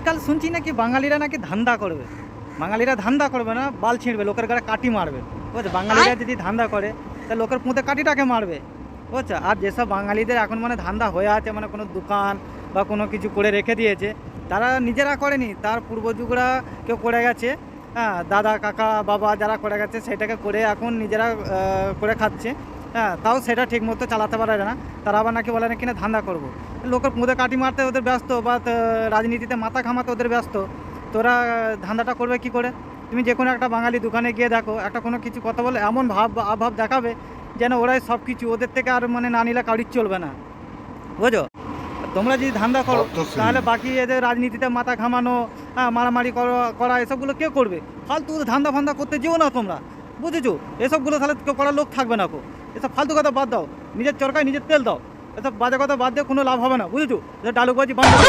আজকাল শুনছি নাকি বাঙালিরা নাকি ধান্দা করবে। বাঙালিরা ধান্দা করবে না, বাল ছিঁড়বে, লোকের গাড়ে কাটি মারবে। বুঝছো, বাঙালিরা যদি ধান্দা করে তা লোকের পুঁতে কাটিটাকে মারবে। বুঝছো, আর যেসব বাঙালিদের এখন মানে ধান্দা হয়ে আছে, মানে কোনো দোকান বা কোনো কিছু করে রেখে দিয়েছে, তারা নিজেরা করেনি, তার পূর্বযুগরা কেউ করে গেছে। হ্যাঁ, দাদা কাকা বাবা যারা করে গেছে সেটাকে করে এখন নিজেরা করে খাচ্ছে। হ্যাঁ, তাও সেটা ঠিক মতো চালাতে পারে না। তারা আবার নাকি বলে নাকি না ধান্দা করবো। লোকের পুঁতে কাটি মারতে ওদের ব্যস্ত, বা রাজনীতিতে মাথা ঘামাতে ওদের ব্যস্ত। তোরা ধান্দাটা করবে কি করে? তুমি যে কোনো একটা বাঙালি দোকানে গিয়ে দেখো, একটা কোনো কিছু কথা বলে এমন আভাব দেখাবে যেন ওরাই সব কিছু, ওদের থেকে আর মানে না নিলে কাউরির চলবে না। বুঝো, তোমরা যদি ধান্দা করো তাহলে বাকি এদের রাজনীতিতে মাথা ঘামানো, হ্যাঁ, মারামারি করা এসবগুলো কে করবে? ফালতু ধান্দা ফান্দা করতে যেও না তোমরা। বুঝেছো, এসবগুলো তাহলে কেউ করার লোক থাকবে না। এসব ফালতু কথা বাদ দাও, নিজের চরকায় নিজের তেল দাও। এসব বাজে কথা বাদ দিয়ে কোনো লাভ হবে না। বুঝেছো, ডালুবাজি বান্ধব।